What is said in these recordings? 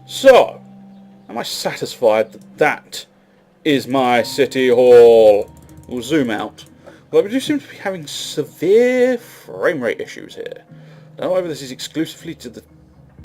So, am I satisfied that that is my city hall? We'll zoom out. Well, we do seem to be having severe frame rate issues here. I don't know whether this is exclusively to the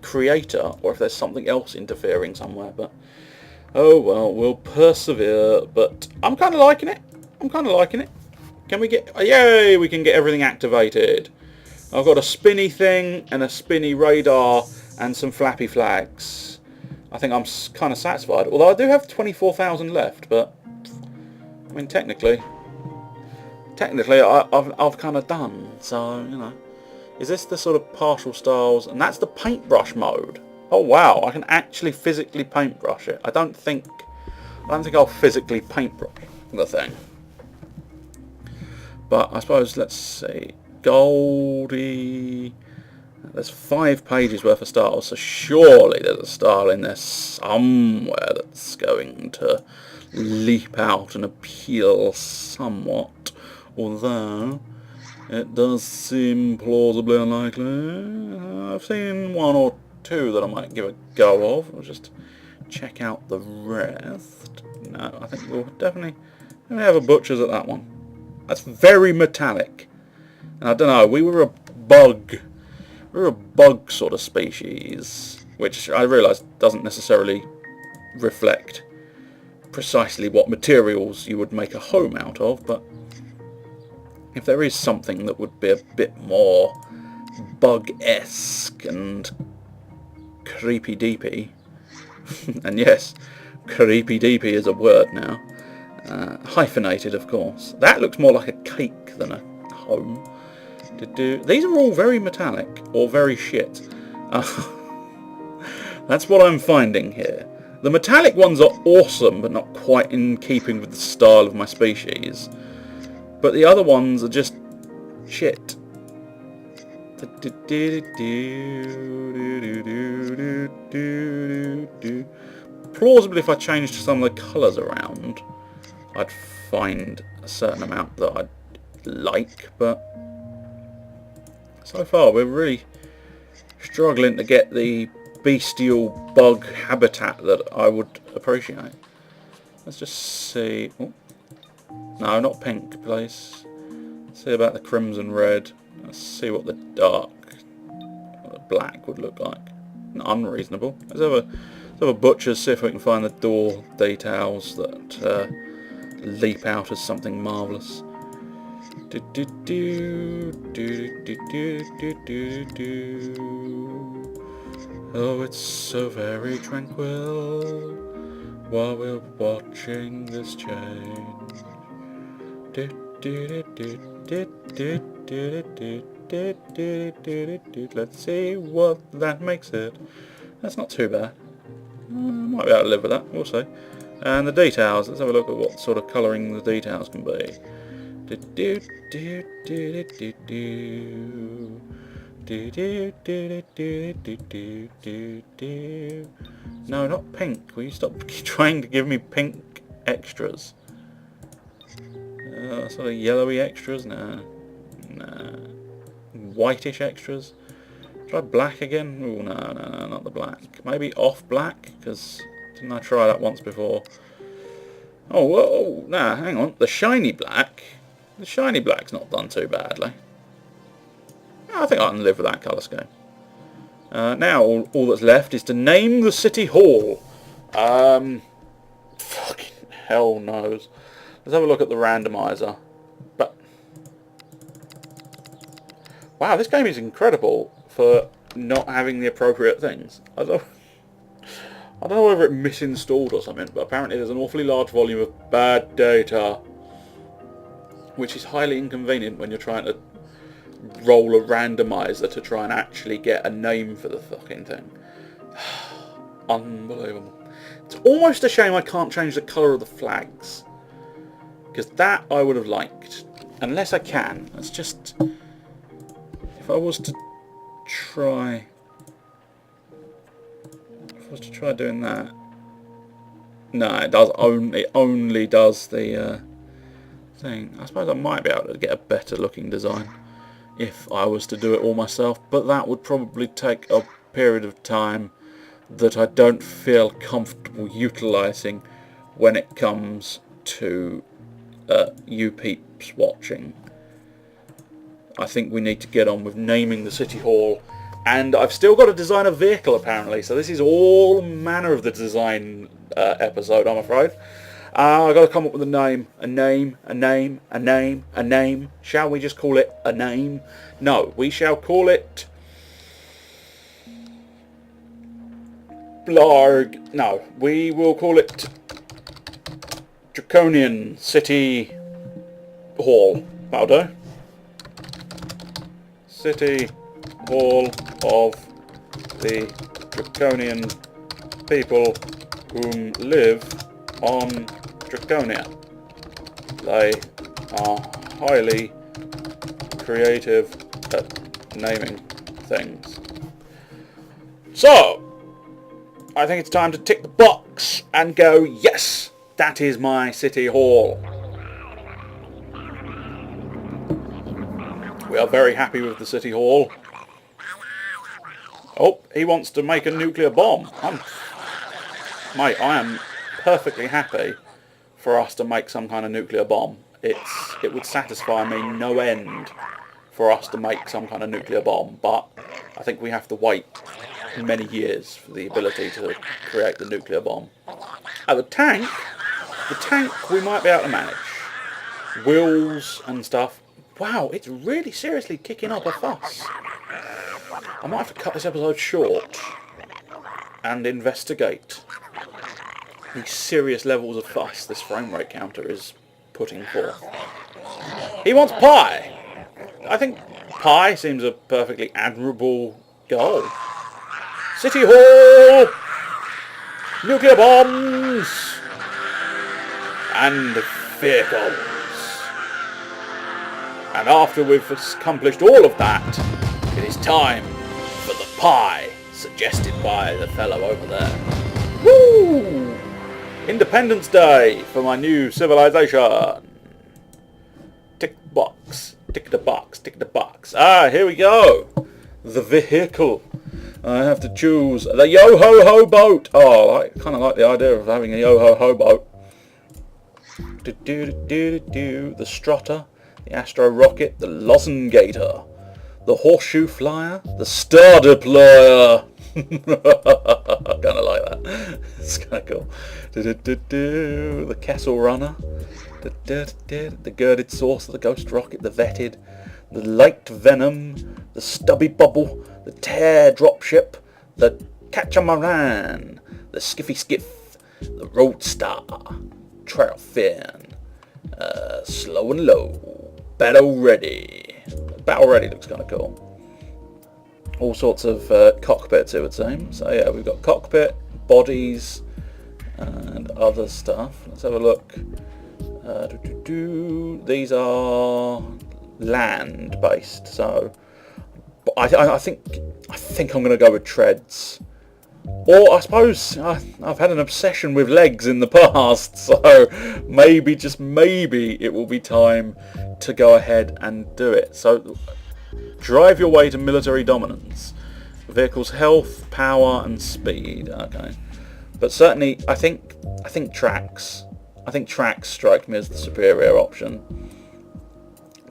creator or if there's something else interfering somewhere, but oh well, we'll persevere. But I'm kind of liking it. I'm kind of liking it. Can we get... Yay! We can get everything activated. I've got a spinny thing and a spinny radar and some flappy flags. I think I'm kind of satisfied. Although I do have 24,000 left, but I mean technically I've kind of done. So you know, is this the sort of partial styles? And that's the paintbrush mode. Oh wow, I can actually physically paintbrush it. I don't think I'll physically paintbrush the thing. But I suppose, let's see, Goldie. There's 5 pages worth of styles, so surely there's a style in there somewhere that's going to leap out and appeal somewhat. Although it does seem plausibly unlikely. I've seen 1 or 2 that I might give a go of. I'll just check out the rest. No, I think we'll definitely have a butcher's at that one. That's very metallic. And I don't know, we were a bug sort of species, which I realise doesn't necessarily reflect precisely what materials you would make a home out of, but if there is something that would be a bit more bug-esque and creepy-deepy, and yes, creepy-deepy is a word now, hyphenated of course. That looks more like a cake than a home. These are all very metallic, or very shit. That's what I'm finding here. The metallic ones are awesome, but not quite in keeping with the style of my species. But the other ones are just shit. Plausibly, if I changed some of the colours around, I'd find a certain amount that I'd like, but so far we're really struggling to get the bestial bug habitat that I would appreciate. Let's just see. Oh. No, not pink, please. Let's see about the crimson red. Let's see what the black would look like. Unreasonable. Let's have a butcher's, see if we can find the door details that leap out as something marvellous. Oh, it's so very tranquil while we're watching this change. Let's see what that makes it. That's not too bad. Might be able to live with that, we'll see. And the details, let's have a look at what sort of colouring the details can be. No, not pink. Will you stop trying to give me pink extras? Sort of yellowy extras? Nah. Whitish extras? Try black again? Oh, no, not the black. Maybe off black, because didn't I try that once before? Oh, whoa, nah, hang on. The shiny black. The shiny black's not done too badly. I think I can live with that colour scheme. Now, all that's left is to name the city hall. Fucking hell knows. Let's have a look at the randomizer. But wow, this game is incredible for not having the appropriate things. I don't know whether it misinstalled or something, but apparently there's an awfully large volume of bad data, which is highly inconvenient when you're trying to roll a randomizer to try and actually get a name for the fucking thing. Unbelievable. It's almost a shame I can't change the colour of the flags, because that I would have liked. Unless I can. Let's just... If I was to try doing that... No, it does only does the thing. I suppose I might be able to get a better looking design if I was to do it all myself, but that would probably take a period of time that I don't feel comfortable utilising when it comes to you peeps watching. I think we need to get on with naming the City Hall, and I've still got to design a vehicle apparently, so this is all manner of the design episode, I'm afraid. I've got to come up with a name. Shall we just call it a name? No, we shall call it... Blarg. No, we will call it Draconian City Hall. That'll do. City Hall of the Draconian people whom live on Draconia. They are highly creative at naming things. So, I think it's time to tick the box and go, yes, that is my City Hall. We are very happy with the City Hall. Oh, he wants to make a nuclear bomb. Mate, I am perfectly happy for us to make some kind of nuclear bomb. It would satisfy me no end for us to make some kind of nuclear bomb, but I think we have to wait many years for the ability to create the nuclear bomb. The tank we might be able to manage. Wheels and stuff. Wow, it's really seriously kicking up a fuss. I might have to cut this episode short and investigate the serious levels of fuss this frame rate counter is putting forth. He wants pie! I think pie seems a perfectly admirable goal. City Hall! Nuclear bombs! And vehicles. And after we've accomplished all of that, it is time for the pie, suggested by the fellow over there. Woo! Independence Day for my new civilization. Tick the box, tick the box, tick the box. Here we go. The vehicle. I have to choose the yo-ho-ho boat. Oh, I kind of like the idea of having a yo-ho-ho boat. The strutter, the astro rocket, the lozengator, the horseshoe flyer, the star deployer. I kind of like that. It's kind of cool. The Kessel Runner, the girded saucer, the ghost rocket, the vetted, the light venom, the stubby bubble, the tear dropship, the catamaran, the skiffy skiff, the roadstar, trail fin, slow and low, battle ready. Battle ready looks kind of cool. All sorts of cockpits, it would seem. So yeah, we've got cockpit, bodies, and other stuff. Let's have a look. These are land-based, so I think I'm going to go with treads. Or I suppose I've had an obsession with legs in the past, so maybe, just maybe, it will be time to go ahead and do it. So drive your way to military dominance. Vehicle's health, power, and speed. Okay, but certainly I think tracks. I think tracks strike me as the superior option.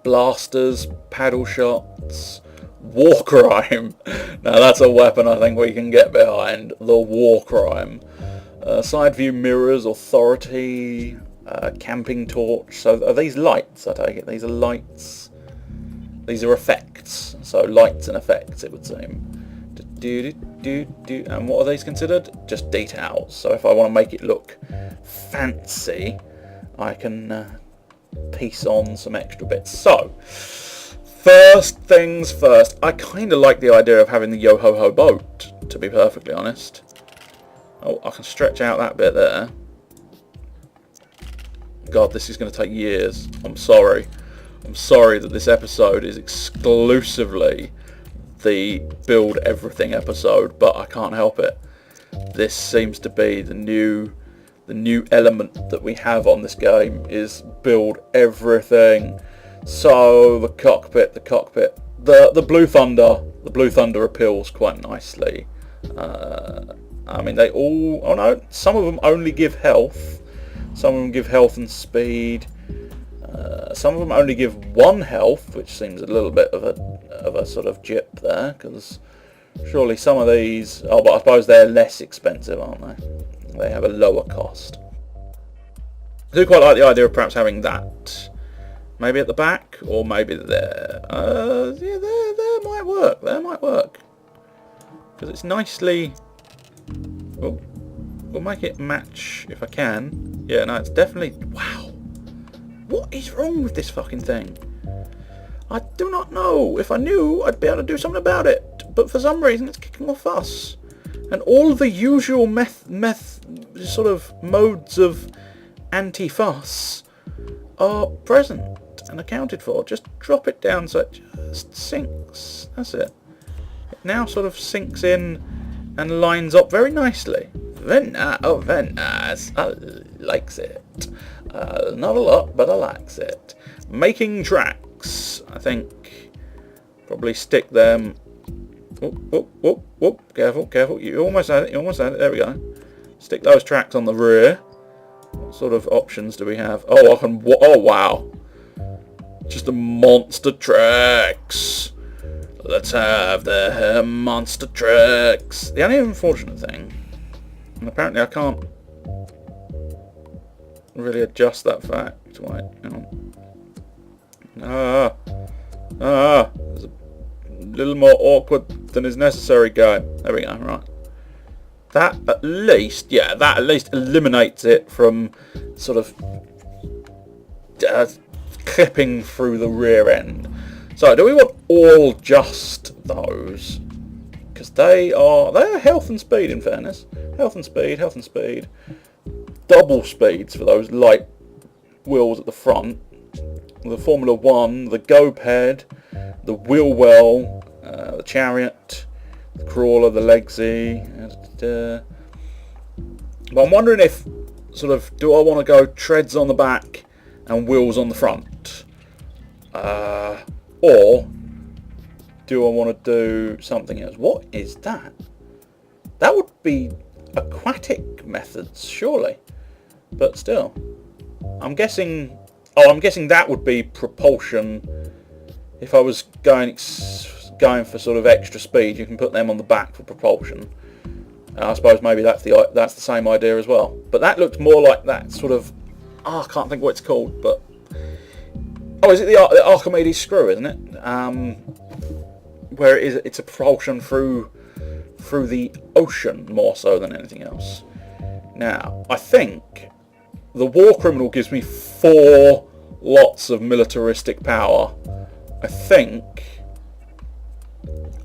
Blasters, paddle shots, war crime. Now that's a weapon I think we can get behind. The war crime. Side view mirrors, authority, camping torch. So are these lights? I take it these are lights. These are effects. So lights and effects, it would seem. And what are these considered? Just details. So if I want to make it look fancy, I can piece on some extra bits. So first things first, I kind of like the idea of having the yo-ho-ho boat, to be perfectly honest. Oh, I can stretch out that bit there. God, this is going to take years. I'm sorry. I'm sorry that this episode is exclusively the build everything episode, but I can't help it. This seems to be the new element that we have on this game, is build everything. So the cockpit, the Blue Thunder appeals quite nicely. I mean, they all... Oh no, some of them only give health. Some of them give health and speed. Some of them only give 1 health, which seems a little bit of a sort of jip there, because surely some of these... Oh, but I suppose they're less expensive, aren't they? They have a lower cost. I do quite like the idea of perhaps having that maybe at the back, or maybe there. Yeah, there might work. There might work. Because it's nicely... Oh, we'll make it match if I can. Yeah, no, it's definitely... Wow. What is wrong with this fucking thing? I do not know. If I knew, I'd be able to do something about it. But for some reason, it's kicking off fuss. And all the usual sort of modes of anti-fuss are present and accounted for. Just drop it down so it just sinks. That's it. It now sort of sinks in and lines up very nicely. Very nice. I likes it. Not a lot, but I likes it. Making tracks. I think probably stick them. Whoop. Careful. You almost had it. There we go. Stick those tracks on the rear. What sort of options do we have? Oh, I can. Oh, wow. Just the monster tracks. Let's have the monster tracks. The only unfortunate thing, and apparently I can't really adjust that fact. Wait, hang on. It's a little more awkward than is necessary, guy. There we go, right. That at least eliminates it from sort of clipping through the rear end. So, do we want all just those? Because they are health and speed, in fairness. Health and speed. Double speeds for those light wheels at the front. The Formula 1, the Go-Ped, the Wheel Well, the Chariot, the Crawler, the Legsy. But I'm wondering if, sort of, do I want to go treads on the back and wheels on the front? Or do I want to do something else? What is that? That would be aquatic methods, surely. But still, I'm guessing that would be propulsion. If I was going for sort of extra speed, you can put them on the back for propulsion. I suppose maybe that's the same idea as well. But that looks more like that sort of. I can't think what it's called, but. Oh, is it the Archimedes screw, isn't it? Where it's a propulsion through the ocean more so than anything else. Now, I think the War Criminal gives me 4 lots of militaristic power. I think.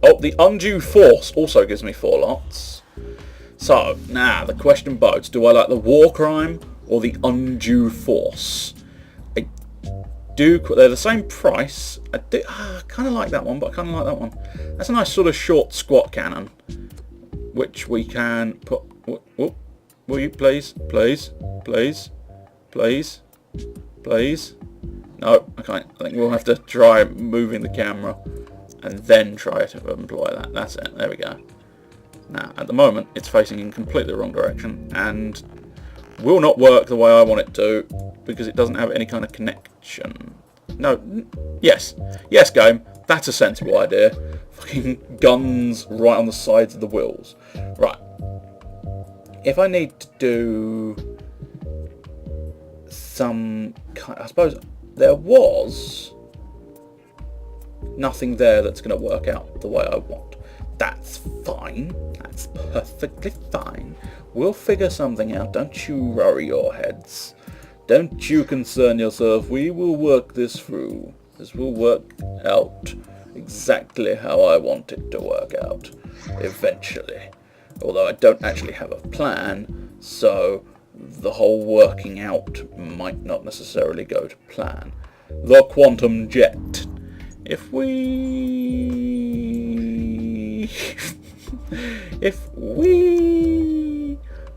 Oh, the Undue Force also gives me 4 lots. So, now the question bodes, do I like the War Crime or the Undue Force? They're the same price. I kind of like that one, but I kind of like that one. That's a nice sort of short squat cannon, which we can put. Will you please? No, okay. I think we'll have to try moving the camera and then try to employ that. That's it. There we go. Now, at the moment, it's facing in completely the wrong direction and will not work the way I want it to because it doesn't have any kind of connection. No, yes, game. That's a sensible idea. Fucking guns right on the sides of the wheels. Right. If I need to do some kind, I suppose there was nothing there that's going to work out the way I want. That's fine. That's perfectly fine. We'll figure something out. Don't you worry your heads. Don't you concern yourself. We will work this through. This will work out exactly how I want it to work out. Eventually. Although I don't actually have a plan, so the whole working out might not necessarily go to plan. The quantum jet. If we...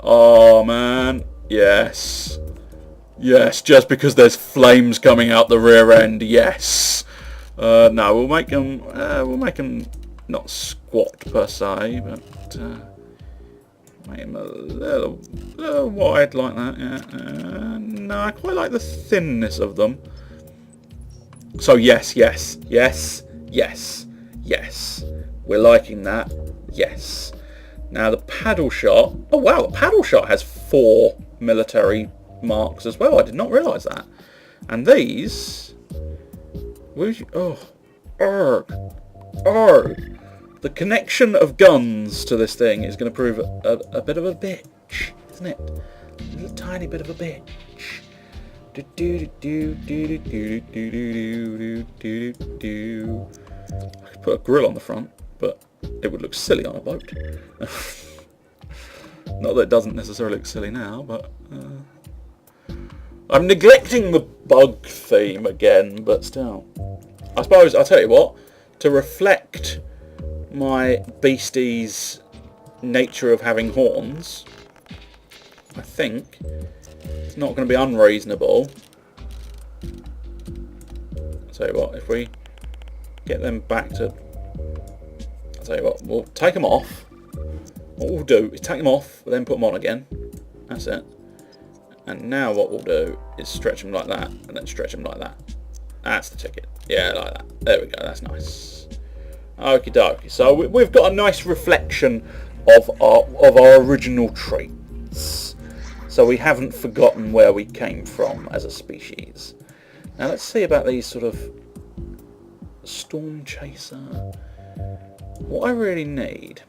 Oh man, yes, just because there's flames coming out the rear end, yes. No, we'll make them not squat per se, but Make them a little wide like that. Yeah. No, I quite like the thinness of them. So yes. We're liking that. Yes. Now the paddle shot. Oh wow, the paddle shot has 4 military marks as well. I did not realise that. And these. The connection of guns to this thing is going to prove a bit of a bitch, isn't it? A little tiny bit of a bitch. I could put a grill on the front, but it would look silly on a boat. Not that it doesn't necessarily look silly now, but I'm neglecting the bug theme again, but still. I suppose, I'll tell you what, to reflect my beastie's nature of having horns, I think it's not going to be unreasonable. I'll tell you what, if we get them back to... I'll tell you what, we'll take them off. What we'll do is take them off, then put them on again. That's it. And now what we'll do is stretch them like that, and then stretch them like that. That's the ticket. Yeah, like that. There we go, that's nice. Okie dokie. So we've got a nice reflection of our original traits. So we haven't forgotten where we came from as a species. Now let's see about these sort of storm chaser. What I really need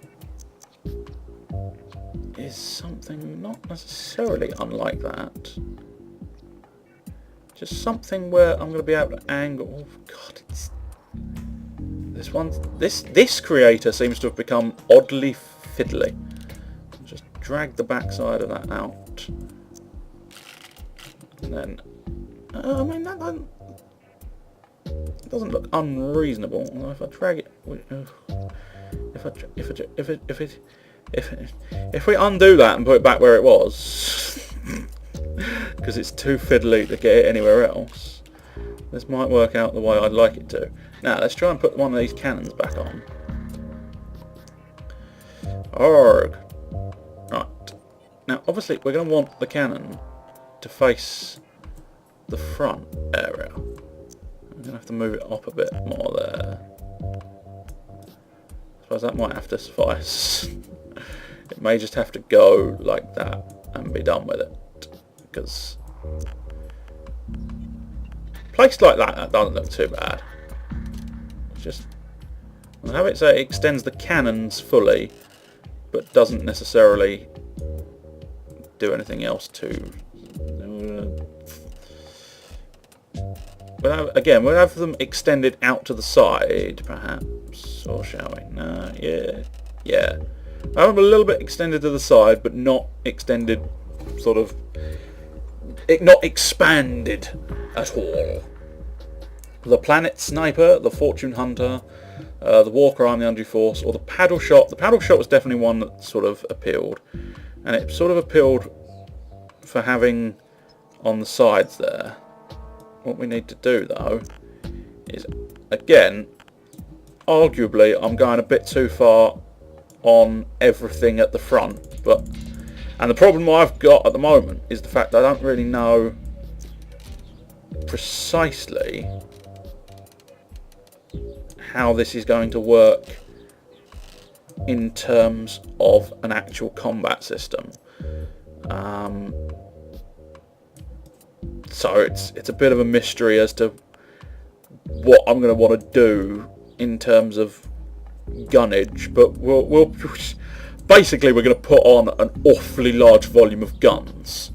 is something not necessarily unlike that. Just something where I'm going to be able to angle. Oh God, it's this one. This creator seems to have become oddly fiddly. Just drag the backside of that out, and then I mean that doesn't look unreasonable. If I drag it, if we undo that and put it back where it was. Because it's too fiddly to get it anywhere else. This might work out the way I'd like it to. Now let's try and put one of these cannons back on. Arg. Right. Now obviously we're going to want the cannon to face the front area. I'm going to have to move it up a bit more there. I suppose that might have to suffice. It may just have to go like that and be done with it. Because placed like that doesn't look too bad. It's just I'll have it say it extends the cannons fully, but doesn't necessarily do anything else to. Again, we'll have them extended out to the side, perhaps, or shall we? No, yeah. I have them a little bit extended to the side, but not extended, sort of. Not expanded at all. The Planet Sniper, the Fortune Hunter, the War Crime, the Undue Force, or the Paddle Shot. The Paddle Shot was definitely one that sort of appealed. And it sort of appealed for having on the sides there. What we need to do though is, again, arguably I'm going a bit too far on everything at the front, and the problem I've got at the moment is the fact that I don't really know precisely how this is going to work in terms of an actual combat system. So it's a bit of a mystery as to what I'm going to want to do in terms of gunnage, but we'll basically we're going to put on an awfully large volume of guns.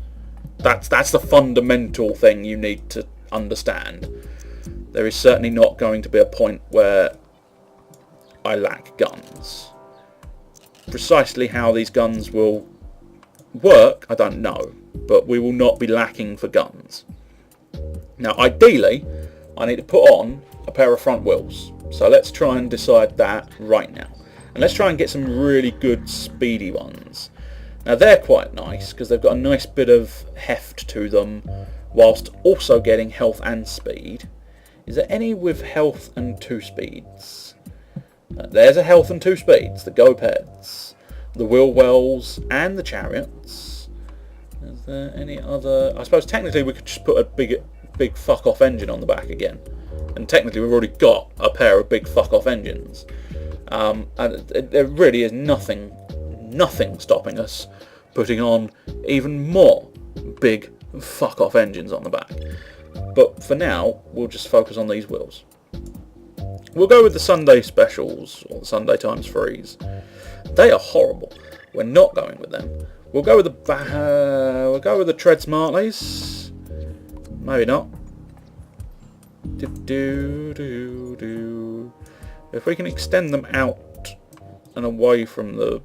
That's the fundamental thing you need to understand. There is certainly not going to be a point where I lack guns. Precisely how these guns will work, I don't know, but we will not be lacking for guns. Now, ideally, I need to put on a pair of front wheels. So let's try and decide that right now. And let's try and get some really good speedy ones. Now they're quite nice because they've got a nice bit of heft to them whilst also getting health and speed. Is there any with health and 2 speeds? There's a health and 2 speeds, the go peds. the wheel wells and the chariots. Is there any other? I suppose technically we could just put a big fuck off engine on the back again, and technically we've already got a pair of big fuck off engines. And there really is nothing stopping us putting on even more big fuck off engines on the back. But for now, we'll just focus on these wheels. We'll go with the Sunday specials, or the Sunday times 3s. They are horrible. We're not going with them. We'll go with the Tread Smartleys. Maybe not. If we can extend them out and away from the,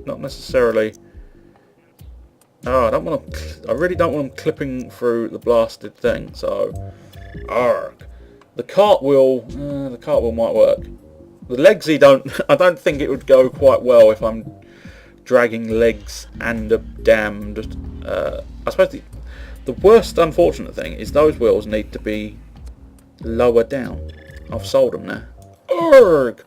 not necessarily. Oh, I really don't want them clipping through the blasted thing. So, arg. The cartwheel might work. The legsy I don't think it would go quite well if I'm dragging legs and a damned. I suppose the worst unfortunate thing is those wheels need to be lower down. I've sold them now. Arg!